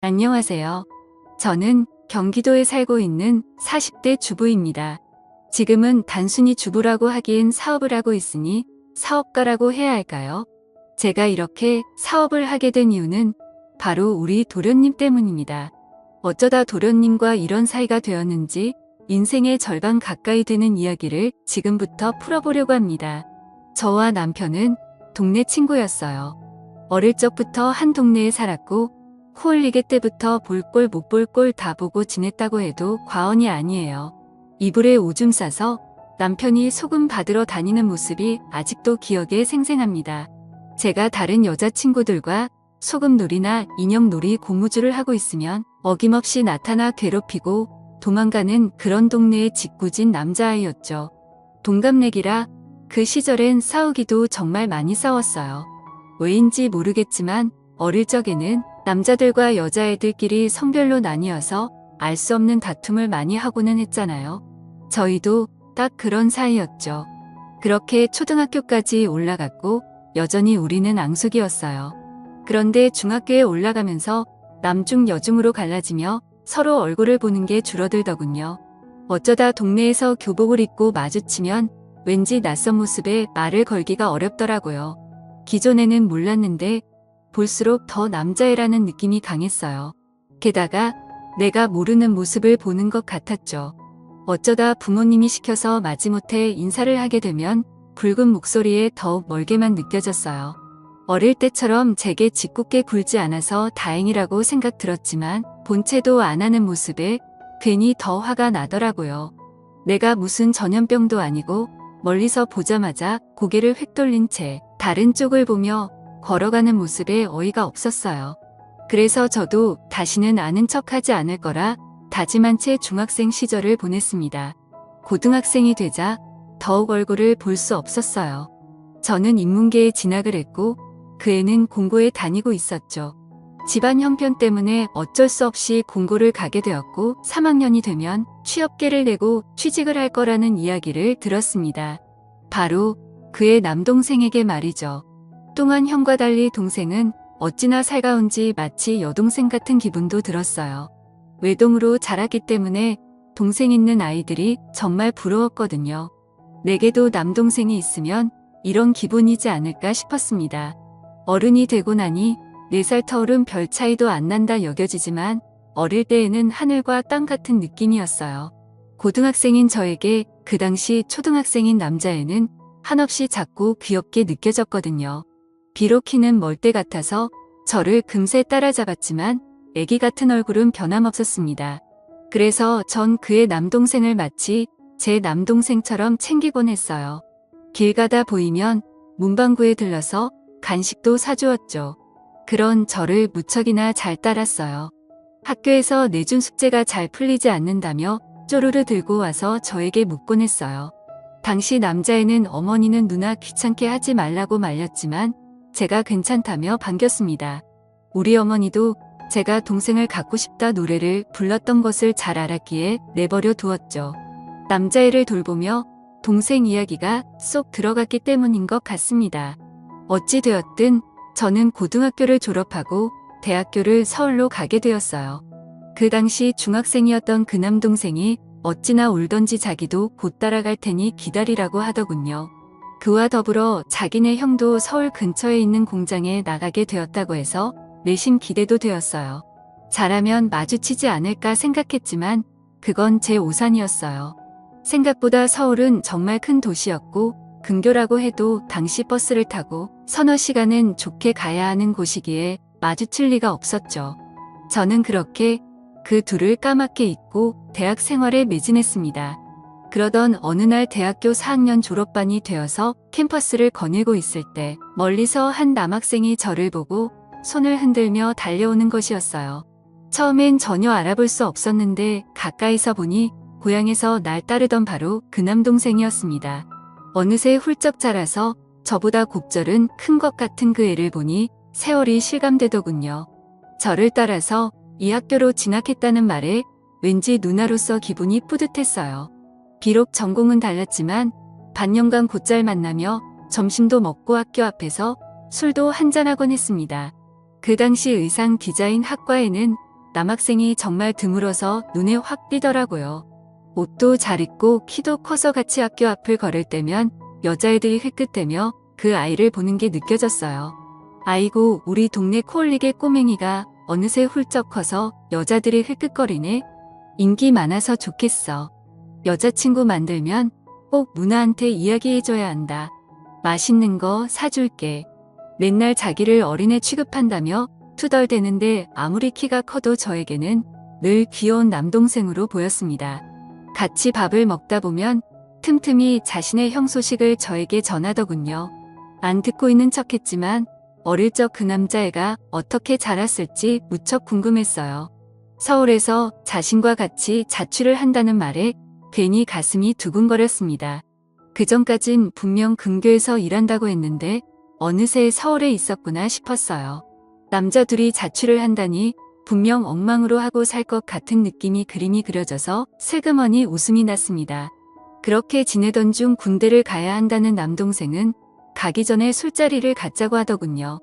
안녕하세요. 저는 경기도에 살고 있는 40대 주부입니다. 지금은 단순히 주부라고 하기엔 사업을 하고 있으니 사업가라고 해야 할까요? 제가 이렇게 사업을 하게 된 이유는 바로 우리 도련님 때문입니다. 어쩌다 도련님과 이런 사이가 되었는지 인생의 절반 가까이 되는 이야기를 지금부터 풀어보려고 합니다. 저와 남편은 동네 친구였어요. 어릴 적부터 한 동네에 살았고 코올리게 때부터 볼 꼴 못 볼 꼴 다 보고 지냈다고 해도 과언이 아니에요. 이불에 오줌 싸서 남편이 소금 받으러 다니는 모습이 아직도 기억에 생생합니다. 제가 다른 여자친구들과 소금놀이나 인형놀이 고무줄을 하고 있으면 어김없이 나타나 괴롭히고 도망가는 그런 동네의 짓궂은 남자아이였죠. 동갑내기라 그 시절엔 싸우기도 정말 많이 싸웠어요. 왜인지 모르겠지만 어릴 적에는 남자들과 여자애들끼리 성별로 나뉘어서 알 수 없는 다툼을 많이 하고는 했잖아요. 저희도 딱 그런 사이였죠. 그렇게 초등학교까지 올라갔고 여전히 우리는 앙숙이었어요. 그런데 중학교에 올라가면서 남중 여중으로 갈라지며 서로 얼굴을 보는 게 줄어들더군요. 어쩌다 동네에서 교복을 입고 마주치면 왠지 낯선 모습에 말을 걸기가 어렵더라고요. 기존에는 몰랐는데 볼수록 더 남자애라는 느낌이 강했어요. 게다가 내가 모르는 모습을 보는 것 같았죠. 어쩌다 부모님이 시켜서 마지못해 인사를 하게 되면 붉은 목소리에 더욱 멀게만 느껴졌어요. 어릴 때처럼 제게 짓궂게 굴지 않아서 다행이라고 생각 들었지만 본체도 안 하는 모습에 괜히 더 화가 나더라고요. 내가 무슨 전염병도 아니고 멀리서 보자마자 고개를 휙 돌린 채 다른 쪽을 보며 걸어가는 모습에 어이가 없었어요. 그래서 저도 다시는 아는 척하지 않을 거라 다짐한 채 중학생 시절을 보냈습니다. 고등학생이 되자 더욱 얼굴을 볼 수 없었어요. 저는 인문계에 진학을 했고 그 애는 공고에 다니고 있었죠. 집안 형편 때문에 어쩔 수 없이 공고를 가게 되었고 3학년이 되면 취업계를 내고 취직을 할 거라는 이야기를 들었습니다. 바로 그의 남동생에게 말이죠. 뚱한 형과 달리 동생은 어찌나 살가운지 마치 여동생 같은 기분도 들었어요. 외동으로 자랐기 때문에 동생 있는 아이들이 정말 부러웠거든요. 내게도 남동생이 있으면 이런 기분이지 않을까 싶었습니다. 어른이 되고 나니 4살 터울은 별 차이도 안 난다 여겨지지만 어릴 때에는 하늘과 땅 같은 느낌이었어요. 고등학생인 저에게 그 당시 초등학생인 남자애는 한없이 작고 귀엽게 느껴졌거든요. 비록 키는 멀대 같아서 저를 금세 따라잡았지만 애기 같은 얼굴은 변함없었습니다. 그래서 전 그의 남동생을 마치 제 남동생처럼 챙기곤 했어요. 길 가다 보이면 문방구에 들러서 간식도 사주었죠. 그런 저를 무척이나 잘 따랐어요. 학교에서 내준 숙제가 잘 풀리지 않는다며 쪼르르 들고 와서 저에게 묻곤 했어요. 당시 남자애는 어머니는 누나 귀찮게 하지 말라고 말렸지만 제가 괜찮다며 반겼습니다. 우리 어머니도 제가 동생을 갖고 싶다 노래를 불렀던 것을 잘 알았기에 내버려 두었죠. 남자애를 돌보며 동생 이야기가 쏙 들어갔기 때문인 것 같습니다. 어찌 되었든 저는 고등학교를 졸업하고 대학교를 서울로 가게 되었어요. 그 당시 중학생이었던 그 남동생이 어찌나 울던지 자기도 곧 따라갈 테니 기다리라고 하더군요. 그와 더불어 자기네 형도 서울 근처에 있는 공장에 나가게 되었다고 해서 내심 기대도 되었어요. 잘하면 마주치지 않을까 생각했지만 그건 제 오산이었어요. 생각보다 서울은 정말 큰 도시였고 근교라고 해도 당시 버스를 타고 서너 시간은 좋게 가야 하는 곳이기에 마주칠 리가 없었죠. 저는 그렇게 그 둘을 까맣게 잊고 대학 생활에 매진했습니다. 그러던 어느 날 대학교 4학년 졸업반이 되어서 캠퍼스를 거닐고 있을 때 멀리서 한 남학생이 저를 보고 손을 흔들며 달려오는 것이었어요. 처음엔 전혀 알아볼 수 없었는데 가까이서 보니 고향에서 날 따르던 바로 그 남동생이었습니다. 어느새 훌쩍 자라서 저보다 곱절은 큰 것 같은 그 애를 보니 세월이 실감되더군요. 저를 따라서 이 학교로 진학했다는 말에 왠지 누나로서 기분이 뿌듯했어요. 비록 전공은 달랐지만 반년간 곧잘 만나며 점심도 먹고 학교 앞에서 술도 한잔하곤 했습니다. 그 당시 의상 디자인 학과에는 남학생이 정말 드물어서 눈에 확 띄더라고요. 옷도 잘 입고 키도 커서 같이 학교 앞을 걸을 때면 여자애들이 흘끗대며 그 아이를 보는 게 느껴졌어요. 아이고, 우리 동네 코올리게 꼬맹이가 어느새 훌쩍 커서 여자들이 흘끗거리네. 인기 많아서 좋겠어. 여자친구 만들면 꼭 누나한테 이야기해줘야 한다. 맛있는 거 사줄게. 맨날 자기를 어린애 취급한다며 투덜대는데 아무리 키가 커도 저에게는 늘 귀여운 남동생으로 보였습니다. 같이 밥을 먹다 보면 틈틈이 자신의 형 소식을 저에게 전하더군요. 안 듣고 있는 척했지만 어릴 적 그 남자애가 어떻게 자랐을지 무척 궁금했어요. 서울에서 자신과 같이 자취를 한다는 말에 괜히 가슴이 두근거렸습니다. 그전까진 분명 근교에서 일한다고 했는데 어느새 서울에 있었구나 싶었어요. 남자 둘이 자취를 한다니 분명 엉망으로 하고 살 것 같은 그림이 그려져서 슬그머니 웃음이 났습니다. 그렇게 지내던 중 군대를 가야 한다는 남동생은 가기 전에 술자리를 갖자고 하더군요.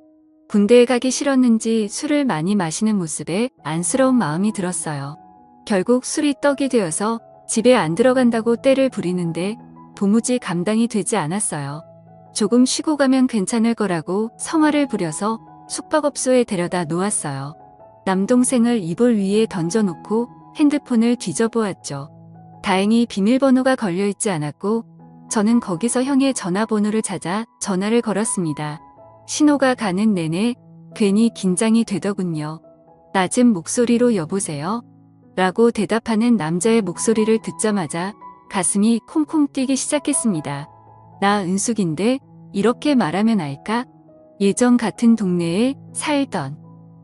군대에 가기 싫었는지 술을 많이 마시는 모습에 안쓰러운 마음이 들었어요. 결국 술이 떡이 되어서 집에 안 들어간다고 떼를 부리는데 도무지 감당이 되지 않았어요. 조금 쉬고 가면 괜찮을 거라고 성화를 부려서 숙박업소에 데려다 놓았어요. 남동생을 이불 위에 던져놓고 핸드폰을 뒤져보았죠. 다행히 비밀번호가 걸려있지 않았고 저는 거기서 형의 전화번호를 찾아 전화를 걸었습니다. 신호가 가는 내내 괜히 긴장이 되더군요. 낮은 목소리로 여보세요? 라고 대답하는 남자의 목소리를 듣자마자 가슴이 콩콩 뛰기 시작했습니다. 나 은숙인데 이렇게 말하면 알까? 예전 같은 동네에 살던.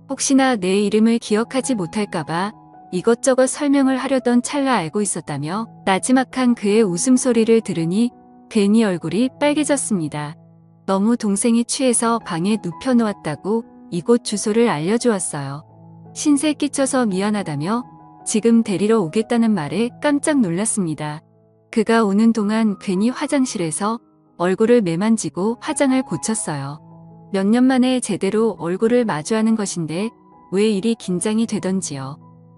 혹시나 내 이름을 기억하지 못할까봐 이것저것 설명을 하려던 찰나 알고 있었다며 나지막한 그의 웃음소리를 들으니 괜히 얼굴이 빨개졌습니다. 너무 동생이 취해서 방에 눕혀놓았다고 이곳 주소를 알려주었어요. 신세 끼쳐서 미안하다며 지금 데리러 오겠다는 말에 깜짝 놀랐습니다. 그가 오는 동안 괜히 화장실에서 얼굴을 매만지고 화장을 고쳤어요. 몇 년 만에 제대로 얼굴을 마주하는 것인데 왜 이리 긴장이 되던지요.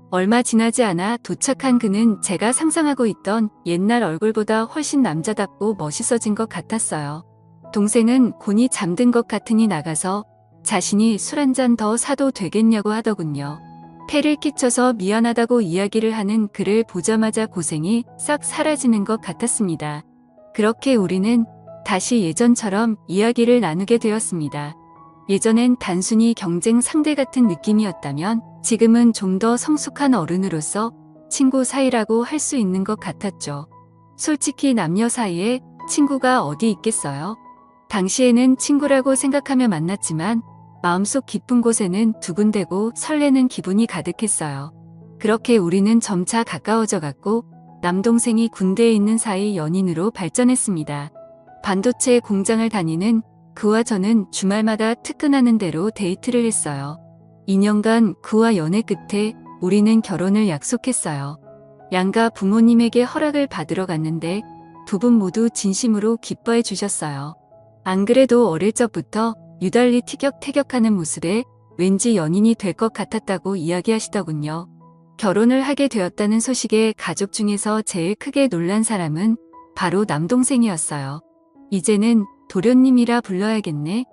얼마 지나지 않아 도착한 그는 제가 상상하고 있던 옛날 얼굴보다 훨씬 남자답고 멋있어진 것 같았어요. 동생은 곤히 잠든 것 같으니 나가서 자신이 술 한 잔 더 사도 되겠냐고 하더군요. 폐를 끼쳐서 미안하다고 이야기를 하는 그를 보자마자 고생이 싹 사라지는 것 같았습니다. 그렇게 우리는 다시 예전처럼 이야기를 나누게 되었습니다. 예전엔 단순히 경쟁 상대 같은 느낌이었다면 지금은 좀 더 성숙한 어른으로서 친구 사이라고 할 수 있는 것 같았죠. 솔직히 남녀 사이에 친구가 어디 있겠어요? 당시에는 친구라고 생각하며 만났지만 마음속 깊은 곳에는 두근대고 설레는 기분이 가득했어요. 그렇게 우리는 점차 가까워져 갔고 남동생이 군대에 있는 사이 연인으로 발전했습니다. 반도체 공장을 다니는 그와 저는 주말마다 특근하는 대로 데이트를 했어요. 2년간 그와 연애 끝에 우리는 결혼을 약속했어요. 양가 부모님에게 허락을 받으러 갔는데 두 분 모두 진심으로 기뻐해 주셨어요. 안 그래도 어릴 적부터 유달리 티격태격하는 모습에 왠지 연인이 될 것 같았다고 이야기하시더군요. 결혼을 하게 되었다는 소식에 가족 중에서 제일 크게 놀란 사람은 바로 남동생이었어요. 이제는 도련님이라 불러야겠네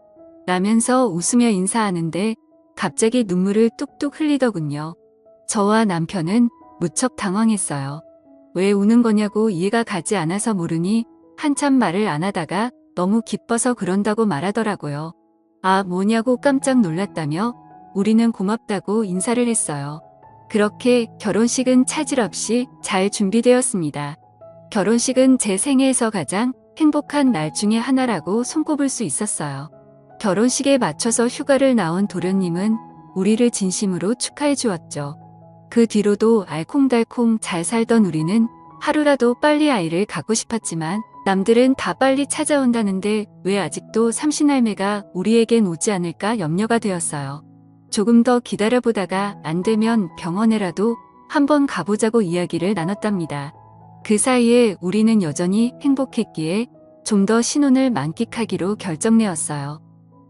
라면서 웃으며 인사하는데 갑자기 눈물을 뚝뚝 흘리더군요. 저와 남편은 무척 당황했어요. 왜 우는 거냐고 이해가 가지 않아서 모르니 한참 말을 안 하다가 너무 기뻐서 그런다고 말하더라고요. 아, 뭐냐고 깜짝 놀랐다며 우리는 고맙다고 인사를 했어요. 그렇게 결혼식은 차질 없이 잘 준비되었습니다. 결혼식은 제 생애에서 가장 행복한 날 중에 하나라고 손꼽을 수 있었어요. 결혼식에 맞춰서 휴가를 나온 도련님은 우리를 진심으로 축하해 주었죠. 그 뒤로도 알콩달콩 잘 살던 우리는 하루라도 빨리 아이를 갖고 싶었지만 남들은 다 빨리 찾아온다는데 왜 아직도 삼신할매가 우리에겐 오지 않을까 염려가 되었어요. 조금 더 기다려보다가 안 되면 병원에라도 한번 가보자고 이야기를 나눴답니다. 그 사이에 우리는 여전히 행복했기에 좀 더 신혼을 만끽하기로 결정내었어요.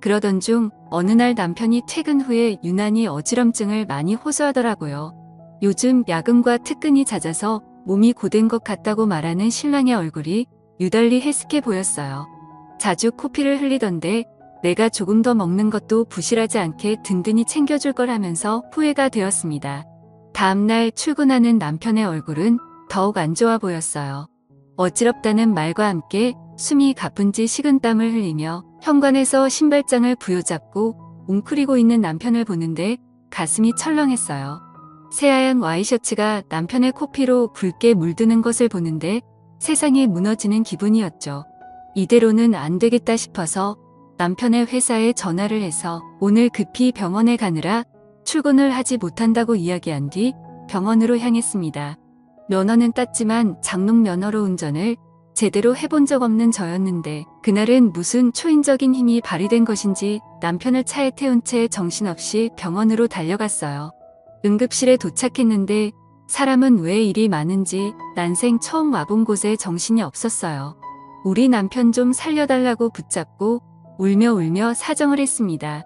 그러던 중 어느 날 남편이 퇴근 후에 유난히 어지럼증을 많이 호소하더라고요. 요즘 야근과 특근이 잦아서 몸이 고된 것 같다고 말하는 신랑의 얼굴이 유달리 해숙해 보였어요. 자주 코피를 흘리던데 내가 조금 더 먹는 것도 부실하지 않게 든든히 챙겨줄 걸 하면서 후회가 되었습니다. 다음날 출근하는 남편의 얼굴은 더욱 안 좋아 보였어요. 어지럽다는 말과 함께 숨이 가쁜지 식은땀을 흘리며 현관에서 신발장을 부여잡고 웅크리고 있는 남편을 보는데 가슴이 철렁했어요. 새하얀 와이셔츠가 남편의 코피로 붉게 물드는 것을 보는데 세상이 무너지는 기분이었죠. 이대로는 안 되겠다 싶어서 남편의 회사에 전화를 해서 오늘 급히 병원에 가느라 출근을 하지 못한다고 이야기한 뒤 병원으로 향했습니다. 면허는 땄지만 장롱 면허로 운전을 제대로 해본 적 없는 저였는데 그날은 무슨 초인적인 힘이 발휘된 것인지 남편을 차에 태운 채 정신없이 병원으로 달려갔어요. 응급실에 도착했는데 사람은 왜 이리 많은지 난생 처음 와본 곳에 정신이 없었어요. 우리 남편 좀 살려달라고 붙잡고 울며 사정을 했습니다.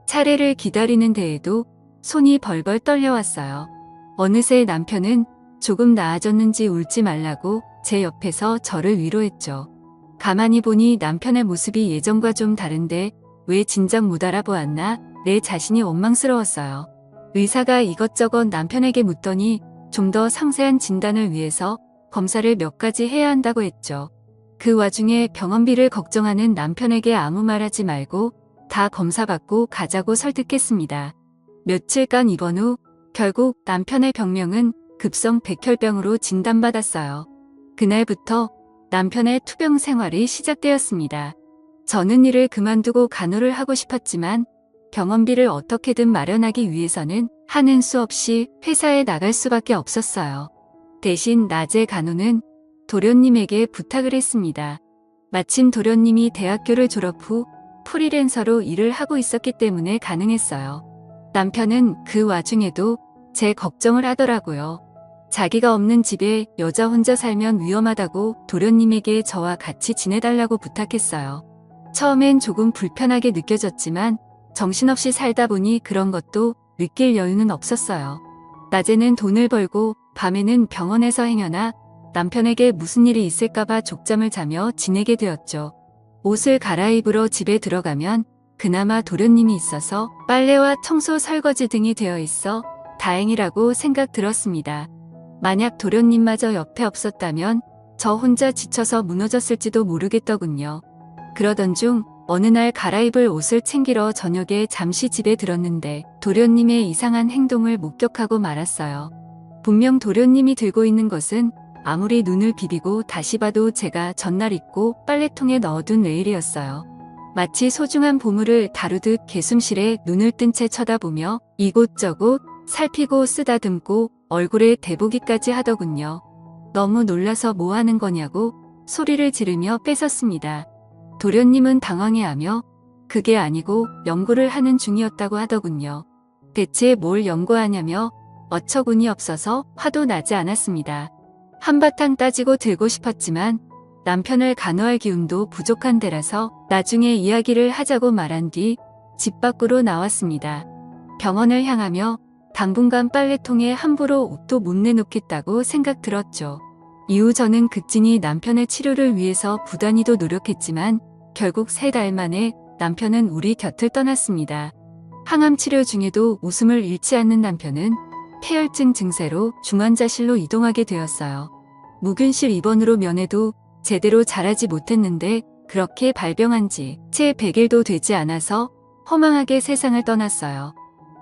차례를 기다리는 데에도 손이 벌벌 떨려왔어요. 어느새 남편은 조금 나아졌는지 울지 말라고 제 옆에서 저를 위로했죠. 가만히 보니 남편의 모습이 예전과 좀 다른데 왜 진작 못 알아보았나 내 자신이 원망스러웠어요. 의사가 이것저것 남편에게 묻더니 좀 더 상세한 진단을 위해서 검사를 몇 가지 해야 한다고 했죠. 그 와중에 병원비를 걱정하는 남편에게 아무 말하지 말고 다 검사받고 가자고 설득했습니다. 며칠간 입원 후 결국 남편의 병명은 급성 백혈병으로 진단받았어요. 그날부터 남편의 투병 생활이 시작되었습니다. 저는 일을 그만두고 간호를 하고 싶었지만 병원비를 어떻게든 마련하기 위해서는 하는 수 없이 회사에 나갈 수밖에 없었어요. 대신 낮에 간호는 도련님에게 부탁을 했습니다. 마침 도련님이 대학교를 졸업 후 프리랜서로 일을 하고 있었기 때문에 가능했어요. 남편은 그 와중에도 제 걱정을 하더라고요. 자기가 없는 집에 여자 혼자 살면 위험하다고 도련님에게 저와 같이 지내달라고 부탁했어요. 처음엔 조금 불편하게 느껴졌지만 정신없이 살다 보니 그런 것도 느낄 여유는 없었어요. 낮에는 돈을 벌고 밤에는 병원에서 행여나 남편에게 무슨 일이 있을까봐 족잠을 자며 지내게 되었죠. 옷을 갈아입으러 집에 들어가면 그나마 도련님이 있어서 빨래와 청소 설거지 등이 되어 있어 다행이라고 생각 들었습니다. 만약 도련님마저 옆에 없었다면 저 혼자 지쳐서 무너졌을지도 모르겠더군요. 그러던 중 어느 날 갈아입을 옷을 챙기러 저녁에 잠시 집에 들었는데 도련님의 이상한 행동을 목격하고 말았어요. 분명 도련님이 들고 있는 것은 아무리 눈을 비비고 다시 봐도 제가 전날 입고 빨래통에 넣어둔 레일이었어요. 마치 소중한 보물을 다루듯 개숨실에 눈을 뜬 채 쳐다보며 이곳저곳 살피고 쓰다듬고 얼굴에 대보기까지 하더군요. 너무 놀라서 뭐 하는 거냐고 소리를 지르며 뺏었습니다. 도련님은 당황해하며 그게 아니고 연구를 하는 중이었다고 하더군요. 대체 뭘 연구하냐며 어처구니 없어서 화도 나지 않았습니다. 한바탕 따지고 들고 싶었지만 남편을 간호할 기운도 부족한 데라서 나중에 이야기를 하자고 말한 뒤 집 밖으로 나왔습니다. 병원을 향하며 당분간 빨래통에 함부로 옷도 못 내놓겠다고 생각 들었죠. 이후 저는 극진히 남편의 치료를 위해서 부단히도 노력했지만 결국 3달 만에 남편은 우리 곁을 떠났습니다. 항암 치료 중에도 웃음을 잃지 않는 남편은 폐혈증 증세로 중환자실로 이동하게 되었어요. 무균실 입원으로 면회도 제대로 잘하지 못했는데 그렇게 발병한 지 채 100일도 되지 않아서 허망하게 세상을 떠났어요.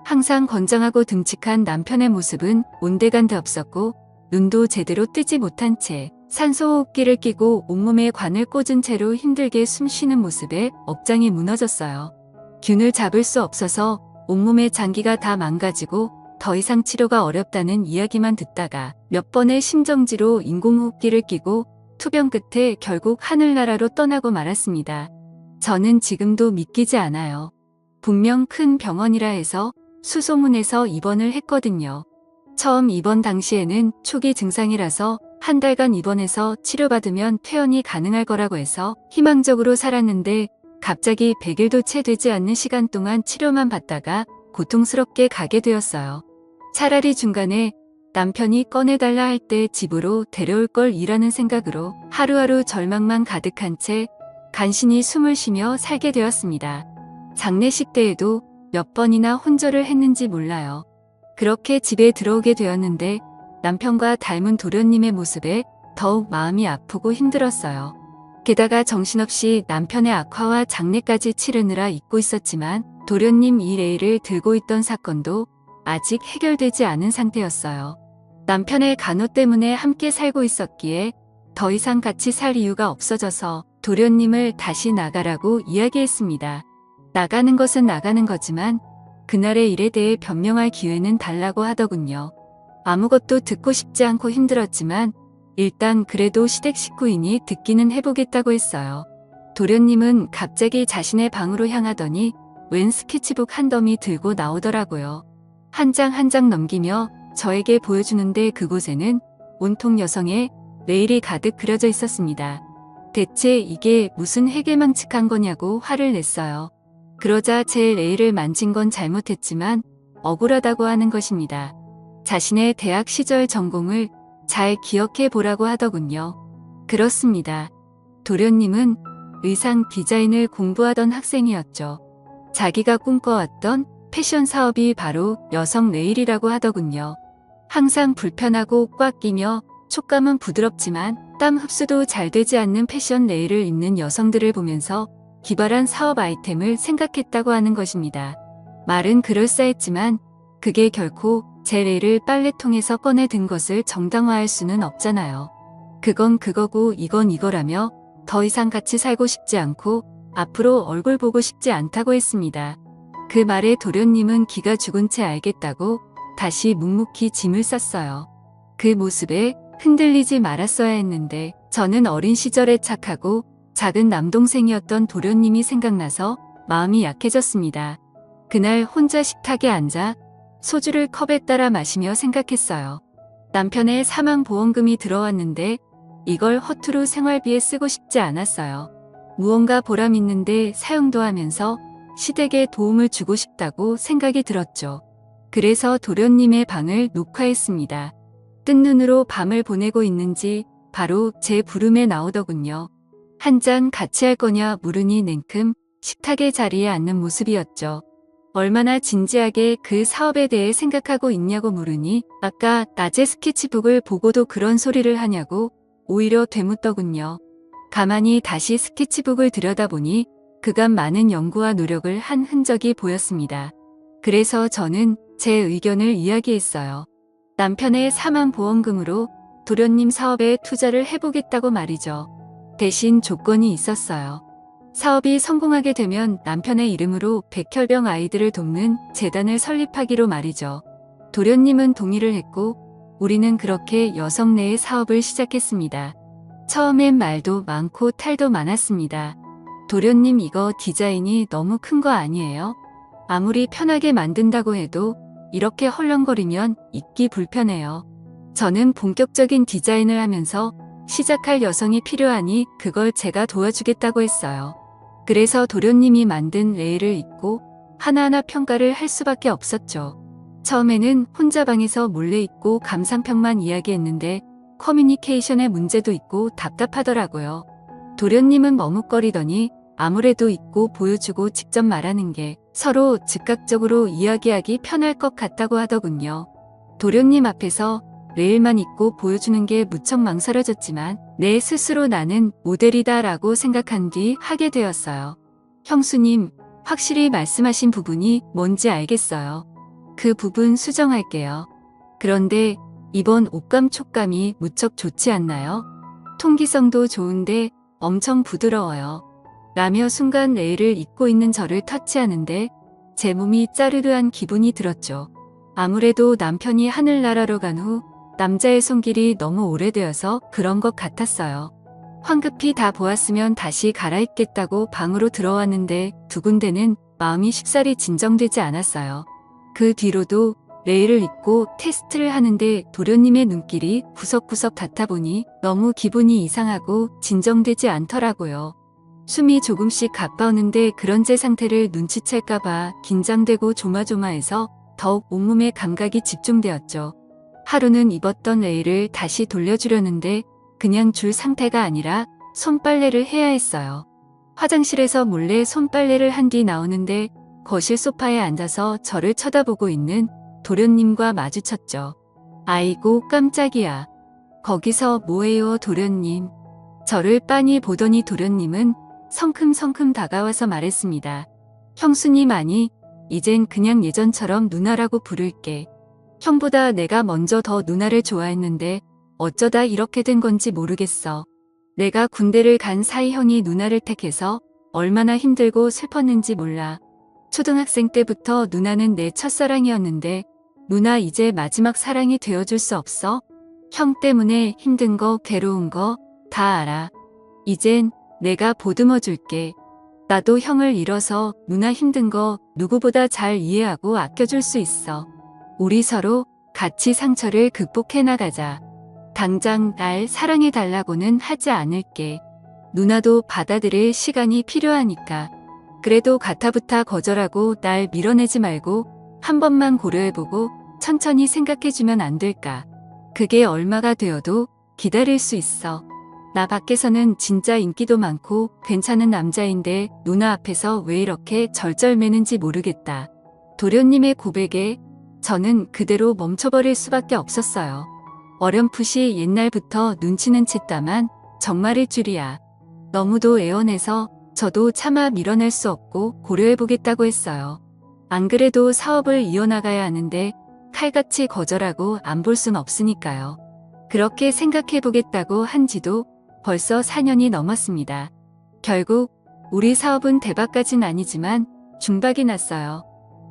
항상 건장하고 듬직한 남편의 모습은 온데간데 없었고 눈도 제대로 뜨지 못한 채 산소호흡기를 끼고 온몸에 관을 꽂은 채로 힘들게 숨쉬는 모습에 억장이 무너졌어요. 균을 잡을 수 없어서 온몸의 장기가 다 망가지고 더 이상 치료가 어렵다는 이야기만 듣다가 몇 번의 심정지로 인공호흡기를 끼고 투병 끝에 결국 하늘나라로 떠나고 말았습니다. 저는 지금도 믿기지 않아요. 분명 큰 병원이라 해서 수소문해서 입원을 했거든요. 처음 입원 당시에는 초기 증상이라서 한 달간 입원해서 치료받으면 퇴원이 가능할 거라고 해서 희망적으로 살았는데 갑자기 100일도 채 되지 않는 시간 동안 치료만 받다가 고통스럽게 가게 되었어요. 차라리 중간에 남편이 꺼내달라 할 때 집으로 데려올 걸 이라는 생각으로 하루하루 절망만 가득한 채 간신히 숨을 쉬며 살게 되었습니다. 장례식 때에도 몇 번이나 혼절을 했는지 몰라요. 그렇게 집에 들어오게 되었는데 남편과 닮은 도련님의 모습에 더욱 마음이 아프고 힘들었어요. 게다가 정신없이 남편의 악화와 장례까지 치르느라 잊고 있었지만 도련님 이 레일을 들고 있던 사건도 아직 해결되지 않은 상태였어요. 남편의 간호 때문에 함께 살고 있었기에 더 이상 같이 살 이유가 없어져서 도련님을 다시 나가라고 이야기했습니다. 나가는 것은 나가는 거지만 그날의 일에 대해 변명할 기회는 달라고 하더군요. 아무것도 듣고 싶지 않고 힘들었지만 일단 그래도 시댁 식구이니 듣기는 해보겠다고 했어요. 도련님은 갑자기 자신의 방으로 향하더니 웬 스케치북 한 더미 들고 나오더라고요. 한 장 한 장 넘기며 저에게 보여주는데 그곳에는 온통 여성의 레일이 가득 그려져 있었습니다. 대체 이게 무슨 해괴망측한 거냐고 화를 냈어요. 그러자 제 레일을 만진 건 잘못했지만 억울하다고 하는 것입니다. 자신의 대학 시절 전공을 잘 기억해 보라고 하더군요. 그렇습니다. 도련님은 의상 디자인을 공부하던 학생이었죠. 자기가 꿈꿔왔던 패션 사업이 바로 여성 레일이라고 하더군요. 항상 불편하고 꽉 끼며 촉감은 부드럽지만 땀 흡수도 잘 되지 않는 패션 레일을 입는 여성들을 보면서 기발한 사업 아이템을 생각했다고 하는 것입니다. 말은 그럴싸했지만 그게 결코 제 레일을 빨래통에서 꺼내 든 것을 정당화할 수는 없잖아요. 그건 그거고 이건 이거라며 더 이상 같이 살고 싶지 않고 앞으로 얼굴 보고 싶지 않다고 했습니다. 그 말에 도련님은 기가 죽은 채 알겠다고 다시 묵묵히 짐을 쌌어요. 그 모습에 흔들리지 말았어야 했는데 저는 어린 시절에 착하고 작은 남동생이었던 도련님이 생각나서 마음이 약해졌습니다. 그날 혼자 식탁에 앉아 소주를 컵에 따라 마시며 생각했어요. 남편의 사망보험금이 들어왔는데 이걸 허투루 생활비에 쓰고 싶지 않았어요. 무언가 보람 있는데 사용도 하면서 시댁에 도움을 주고 싶다고 생각이 들었죠. 그래서 도련님의 방을 녹화했습니다. 뜬 눈으로 밤을 보내고 있는지 바로 제 부름에 나오더군요. 한 잔 같이 할 거냐 물으니 냉큼 식탁의 자리에 앉는 모습이었죠. 얼마나 진지하게 그 사업에 대해 생각하고 있냐고 물으니 아까 낮에 스케치북을 보고도 그런 소리를 하냐고 오히려 되묻더군요. 가만히 다시 스케치북을 들여다보니 그간 많은 연구와 노력을 한 흔적이 보였습니다. 그래서 저는 제 의견을 이야기했어요. 남편의 사망보험금으로 도련님 사업에 투자를 해보겠다고 말이죠. 대신 조건이 있었어요. 사업이 성공하게 되면 남편의 이름으로 백혈병 아이들을 돕는 재단을 설립하기로 말이죠. 도련님은 동의를 했고 우리는 그렇게 여성 내의 사업을 시작했습니다. 처음엔 말도 많고 탈도 많았습니다. 도련님 이거 디자인이 너무 큰 거 아니에요? 아무리 편하게 만든다고 해도 이렇게 헐렁거리면 입기 불편해요. 저는 본격적인 디자인을 하면서 시작할 여성이 필요하니 그걸 제가 도와주겠다고 했어요. 그래서 도련님이 만든 레일을 입고 하나하나 평가를 할 수밖에 없었죠. 처음에는 혼자 방에서 몰래 입고 감상평만 이야기했는데 커뮤니케이션에 문제도 있고 답답하더라고요. 도련님은 머뭇거리더니 아무래도 입고 보여주고 직접 말하는 게 서로 즉각적으로 이야기하기 편할 것 같다고 하더군요. 도련님 앞에서 레일만 입고 보여주는 게 무척 망설여졌지만 내 스스로 나는 모델이다 라고 생각한 뒤 하게 되었어요. 형수님, 확실히 말씀하신 부분이 뭔지 알겠어요. 그 부분 수정할게요. 그런데 이번 옷감 촉감이 무척 좋지 않나요? 통기성도 좋은데 엄청 부드러워요. 라며 순간 레일을 입고 있는 저를 터치하는데 제 몸이 짜르르한 기분이 들었죠. 아무래도 남편이 하늘나라로 간 후 남자의 손길이 너무 오래되어서 그런 것 같았어요. 황급히 다 보았으면 다시 갈아입겠다고 방으로 들어왔는데 두 군데는 마음이 쉽사리 진정되지 않았어요. 그 뒤로도 레일을 입고 테스트를 하는데 도련님의 눈길이 구석구석 닿다 보니 너무 기분이 이상하고 진정되지 않더라고요. 숨이 조금씩 가빠오는데 그런 제 상태를 눈치챌까봐 긴장되고 조마조마해서 더욱 온몸의 감각이 집중되었죠. 하루는 입었던 레일을 다시 돌려주려는데 그냥 줄 상태가 아니라 손빨래를 해야 했어요. 화장실에서 몰래 손빨래를 한 뒤 나오는데 거실 소파에 앉아서 저를 쳐다보고 있는 도련님과 마주쳤죠. 아이고 깜짝이야. 거기서 뭐해요 도련님. 저를 빤히 보더니 도련님은 성큼성큼 다가와서 말했습니다. 형수님 아니, 이젠 그냥 예전처럼 누나라고 부를게. 형보다 내가 먼저 더 누나를 좋아했는데 어쩌다 이렇게 된 건지 모르겠어. 내가 군대를 간 사이 형이 누나를 택해서 얼마나 힘들고 슬펐는지 몰라. 초등학생 때부터 누나는 내 첫사랑이었는데 누나 이제 마지막 사랑이 되어줄 수 없어? 형 때문에 힘든 거 괴로운 거 다 알아. 이젠 내가 보듬어 줄게. 나도 형을 잃어서 누나 힘든 거 누구보다 잘 이해하고 아껴줄 수 있어. 우리 서로 같이 상처를 극복해 나가자. 당장 날 사랑해 달라고는 하지 않을게. 누나도 받아들일 시간이 필요하니까. 그래도 가타부타 거절하고 날 밀어내지 말고 한 번만 고려해보고 천천히 생각해주면 안 될까. 그게 얼마가 되어도 기다릴 수 있어. 나 밖에서는 진짜 인기도 많고 괜찮은 남자인데 누나 앞에서 왜 이렇게 절절매는지 모르겠다. 도련님의 고백에 저는 그대로 멈춰버릴 수밖에 없었어요. 어렴풋이 옛날부터 눈치는 챘다만 정말일 줄이야. 너무도 애원해서 저도 차마 밀어낼 수 없고 고려해보겠다고 했어요. 안 그래도 사업을 이어나가야 하는데 칼같이 거절하고 안 볼 순 없으니까요. 그렇게 생각해보겠다고 한 지도 벌써 4년이 넘었습니다. 결국 우리 사업은 대박까진 아니지만 중박이 났어요.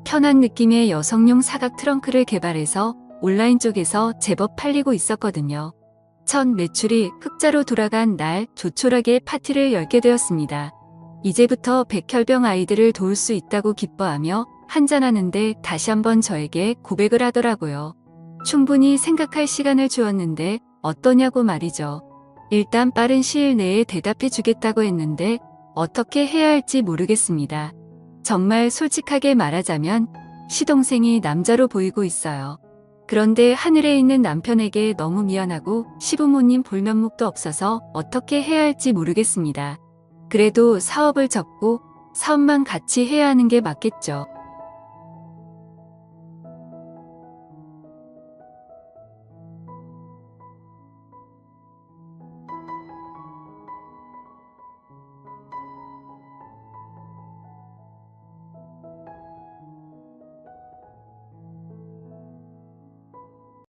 편한 느낌의 여성용 사각 트렁크를 개발해서 온라인 쪽에서 제법 팔리고 있었거든요. 첫 매출이 흑자로 돌아간 날 조촐하게 파티를 열게 되었습니다. 이제부터 백혈병 아이들을 도울 수 있다고 기뻐하며 한잔하는데 다시 한번 저에게 고백을 하더라고요. 충분히 생각할 시간을 주었는데 어떠냐고 말이죠. 일단 빠른 시일 내에 대답해 주겠다고 했는데 어떻게 해야 할지 모르겠습니다. 정말 솔직하게 말하자면 시동생이 남자로 보이고 있어요. 그런데 하늘에 있는 남편에게 너무 미안하고 시부모님 볼 면목도 없어서 어떻게 해야 할지 모르겠습니다. 그래도 사업을 접고 사업만 같이 해야 하는 게 맞겠죠.